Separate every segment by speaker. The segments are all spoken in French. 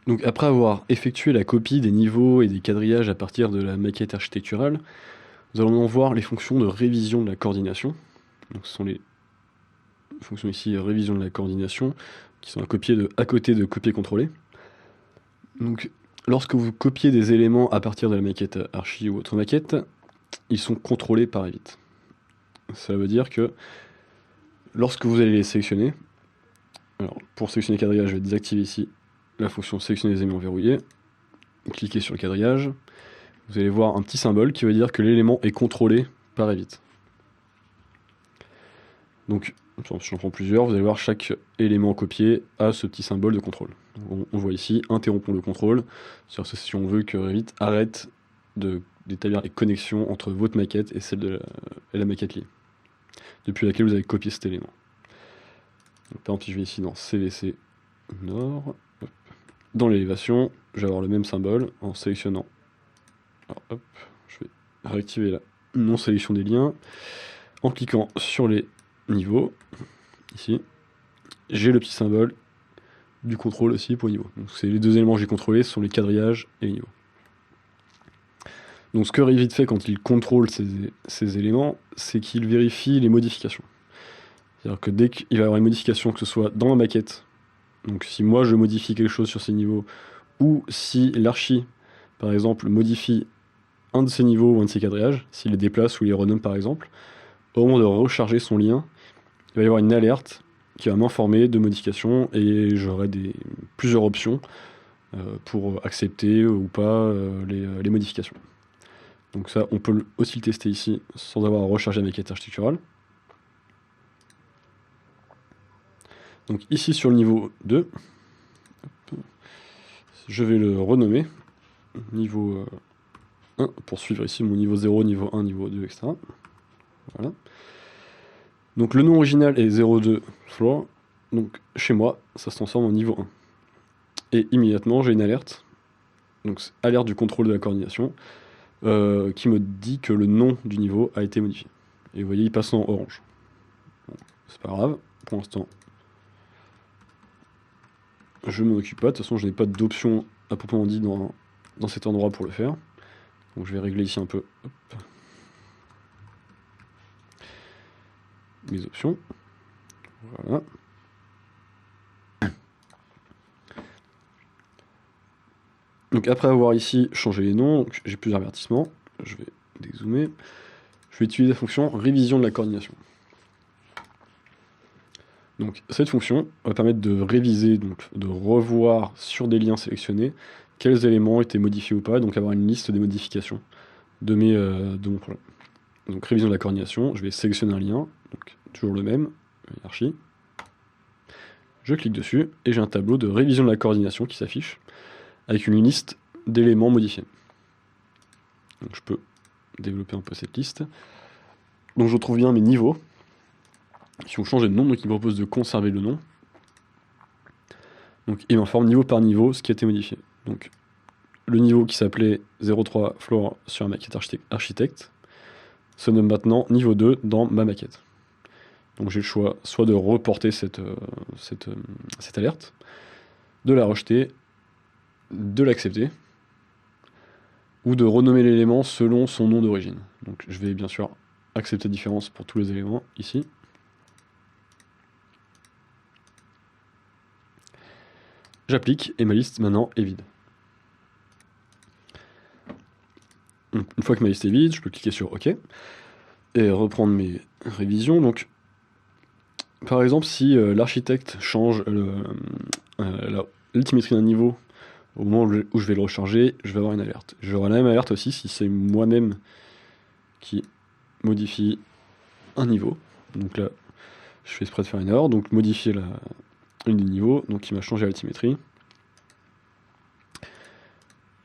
Speaker 1: Donc après avoir effectué la copie des niveaux et des quadrillages à partir de la maquette architecturale, nous allons voir les fonctions de révision de la coordination. Donc ce sont les fonctions ici révision de la coordination qui sont à côté de copier-coller. Donc lorsque vous copiez des éléments à partir de la maquette archi ou autre maquette, ils sont contrôlés par Evit. Ça veut dire que lorsque vous allez les sélectionner, alors pour sélectionner le quadrillage, je vais désactiver ici la fonction sélectionner les éléments verrouillés, cliquez sur le quadrillage, vous allez voir un petit symbole qui veut dire que l'élément est contrôlé par Evit. Donc, si j'en prends plusieurs, vous allez voir chaque élément copié a ce petit symbole de contrôle. On voit ici, interrompons le contrôle, c'est-à-dire si on veut que Revit arrête d'établir les connexions entre votre maquette et celle de la maquette liée, depuis laquelle vous avez copié cet élément. Donc, par exemple, si je vais ici dans CVC Nord, hop, dans l'élévation, je vais avoir le même symbole en sélectionnant. Alors, hop, je vais réactiver la non-sélection des liens, en cliquant sur les niveaux, ici, j'ai le petit symbole du contrôle aussi pour les niveaux. Donc c'est les deux éléments que j'ai contrôlés, ce sont les quadrillages et les niveaux. Donc ce que Revit fait quand il contrôle ces éléments, c'est qu'il vérifie les modifications. C'est-à-dire que dès qu'il va y avoir une modification, que ce soit dans la maquette, donc si moi je modifie quelque chose sur ces niveaux, ou si l'archi, par exemple, modifie un de ces niveaux ou un de ces quadrillages, s'il les déplace ou les renomme par exemple, au moment de recharger son lien, il va y avoir une alerte qui va m'informer de modifications et j'aurai plusieurs options pour accepter ou pas les modifications. Donc ça, on peut aussi le tester ici sans avoir à recharger la maquette architecturale. Donc ici sur le niveau 2, je vais le renommer niveau 1 pour suivre ici mon niveau 0, niveau 1, niveau 2, etc. Voilà. Donc le nom original est 02 floor, donc chez moi, ça se transforme en niveau 1. Et immédiatement, j'ai une alerte, donc alerte du contrôle de la coordination, qui me dit que le nom du niveau a été modifié. Et vous voyez, il passe en orange. Bon, c'est pas grave, pour l'instant, je ne m'en occupe pas. De toute façon, je n'ai pas d'option à proprement dit dans cet endroit pour le faire. Donc je vais régler ici un peu. Hop. Mes options. Voilà. Donc après avoir ici changé les noms, j'ai plusieurs avertissements. Je vais dézoomer. Je vais utiliser la fonction révision de la coordination. Donc cette fonction va permettre de réviser, donc de revoir sur des liens sélectionnés quels éléments étaient modifiés ou pas, donc avoir une liste des modifications de mon problème. Donc révision de la coordination, je vais sélectionner un lien, donc toujours le même, hiérarchie. Je clique dessus et j'ai un tableau de révision de la coordination qui s'affiche avec une liste d'éléments modifiés. Donc je peux développer un peu cette liste. Donc je retrouve bien mes niveaux qui ont changé de nom, donc il me propose de conserver le nom. Donc il m'informe niveau par niveau ce qui a été modifié. Donc le niveau qui s'appelait 03 floor sur la maquette architecte se nomme maintenant niveau 2 dans ma maquette. Donc j'ai le choix soit de reporter cette alerte, de la rejeter, de l'accepter, ou de renommer l'élément selon son nom d'origine. Donc je vais bien sûr accepter la différence pour tous les éléments ici. J'applique et ma liste maintenant est vide. Une fois que ma liste est vide, je peux cliquer sur OK et reprendre mes révisions. Donc, par exemple, si l'architecte change l'altimétrie d'un niveau au moment où je vais le recharger, je vais avoir une alerte. J'aurai la même alerte aussi si c'est moi-même qui modifie un niveau. Donc là, je fais exprès de faire une erreur, donc modifier une des niveaux, donc il m'a changé l'altimétrie.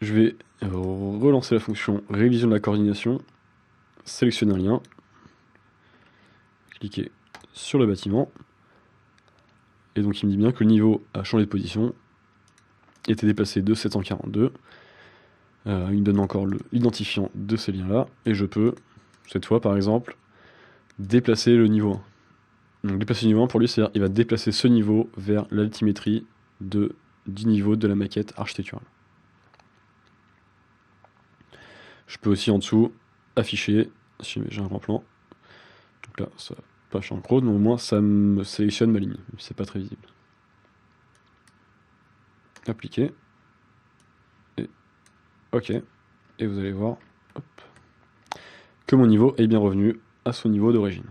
Speaker 1: Je vais relancer la fonction révision de la coordination, sélectionner un lien, cliquer sur le bâtiment, et donc il me dit bien que le niveau a changé de position, était déplacé de 742, il me donne encore l'identifiant de ces liens-là, et je peux, cette fois par exemple, déplacer le niveau 1. Donc déplacer le niveau 1 pour lui, c'est-à-dire qu'il va déplacer ce niveau vers l'altimétrie de 10 niveaux de la maquette architecturale. Je peux aussi en dessous afficher, si j'ai un grand plan. Donc là, ça va pas changer en gros, mais au moins ça me sélectionne ma ligne, c'est pas très visible. Appliquer. Et OK. Et vous allez voir hop, que mon niveau est bien revenu à son niveau d'origine.